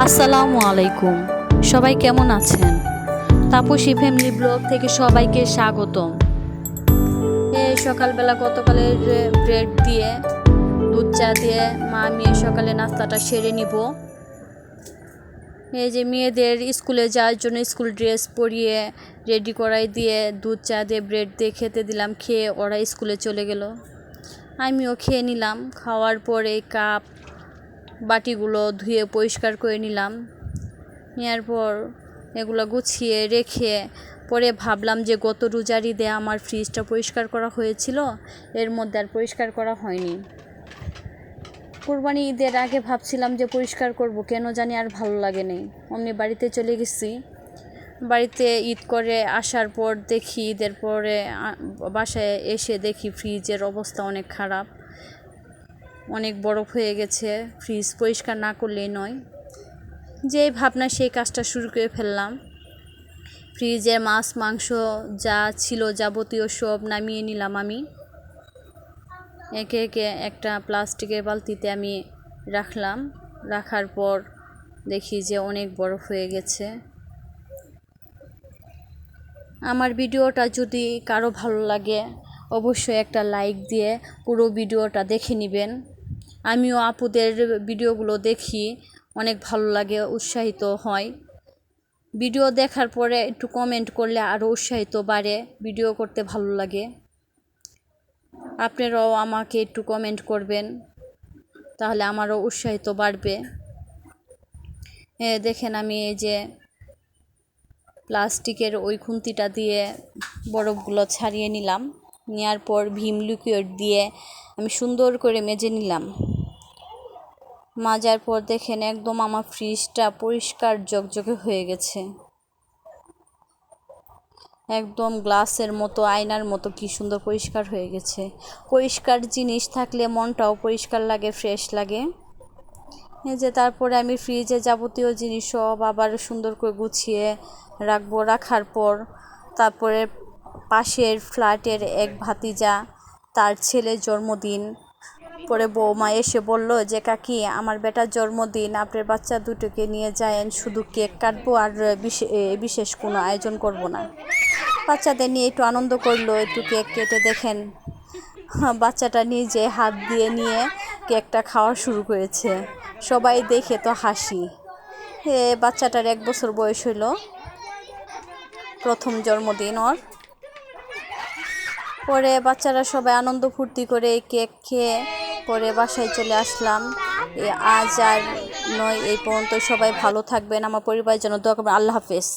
আসসালামু আলাইকুম। সবাই কেমন আছেন? তাপসী ফ্যামিলি ব্লগ থেকে সবাইকে স্বাগতম। সকালবেলা গতকালের ব্রেড দিয়ে দুধ চা দিয়ে মা মেয়ে সকালে নাস্তাটা সেরে নিব। এই যে মেয়েদের স্কুলে যাওয়ার জন্য স্কুল ড্রেস পরিয়ে রেডি করাই দিয়ে দুধ চা দিয়ে ব্রেড দিয়ে খেতে দিলাম। খেয়ে ওরা স্কুলে চলে গেল, আমিও খেয়ে নিলাম। খাওয়ার পরে কাপ বাটিগুলো ধুয়ে পরিষ্কার করে নিলাম। নেওয়ার পর এগুলো গুছিয়ে রেখে পরে ভাবলাম যে গত রোজার ঈদে আমার ফ্রিজটা পরিষ্কার করা হয়েছিল, এর মধ্যে আর পরিষ্কার করা হয়নি। কুরবানি ঈদের আগে ভাবছিলাম যে পরিষ্কার করব, কেন জানি আর ভালো লাগেনি। অমনি বাড়িতে চলে গেছি। বাড়িতে ঈদ করে আসার পর দেখি, ঈদের পরে বাসায় এসে দেখি ফ্রিজের অবস্থা অনেক খারাপ, অনেক বরফ হয়ে গেছে। ফ্রিজ পরিষ্কার না করলেই নয়। যেই ভাবনা সেই কাজটা শুরু করে ফেললাম। ফ্রিজে মাছ মাংস যা ছিল যাবতীয় সব নামিয়ে নিলাম। আমি একে একে একটা প্লাস্টিকের বালতিতে আমি রাখলাম। রাখার পর দেখি যে অনেক বরফ হয়ে গেছে। আমার ভিডিওটা যদি কারো ভালো লাগে অবশ্যই একটা লাইক দিয়ে পুরো ভিডিওটা দেখে নেবেন। আমিও আপুদের ভিডিওগুলো দেখি, অনেক ভালো লাগে, উৎসাহিত হয়। ভিডিও দেখার পরে একটু কমেন্ট করলে আরও উৎসাহিত বাড়ে, ভিডিও করতে ভালো লাগে। আপনারাও আমাকে একটু কমেন্ট করবেন, তাহলে আমারও উৎসাহিত বাড়বে। দেখেন আমি এই যে প্লাস্টিকের ওই খুন্তিটা দিয়ে বরফগুলো ছাড়িয়ে নিলাম। নেওয়ার পর ভিম লিকুইড দিয়ে আমি সুন্দর করে মেজে নিলাম। মাজার পর দেখেন একদম আমার ফ্রিজটা পরিষ্কার ঝকঝকে হয়ে গেছে, একদম গ্লাসের মতো, আয়নার মতো কি সুন্দর পরিষ্কার হয়ে গেছে। পরিষ্কার জিনিস থাকলে মনটাও পরিষ্কার লাগে, ফ্রেশ লাগে। এই যে তারপরে আমি ফ্রিজে যাবতীয় জিনিস সব আবার সুন্দর করে গুছিয়ে রাখবো। রাখার পর তারপরে পাশের ফ্ল্যাটের এক ভাতিজা, তার ছেলের জন্মদিন। পরে বৌমা এসে বলল যে কাকি, আমার বেটার জন্মদিন, আপনার বাচ্চা দুটোকে নিয়ে যায়েন, শুধু কেক কাটবো আর বিশেষ কোনো আয়োজন করব না। বাচ্চাদের নিয়ে একটু আনন্দ করলো, একটু কেক কেটে দেখেন বাচ্চাটা নিজে হাত দিয়ে নিয়ে কেকটা খাওয়া শুরু করেছে। সবাই দেখে তো হাসি। বাচ্চাটার 1 বছর বয়স হইল, প্রথম জন্মদিন ওর। পরে বাচ্চারা সবাই আনন্দ ফুর্তি করে কেক খেয়ে পরে বাসায় চলে আসলাম। আজ আর নয়, এই পর্যন্ত। সবাই ভালো থাকবেন, আমার পরিবারের জন্য দোয়া করবেন। আল্লাহ হাফেজ।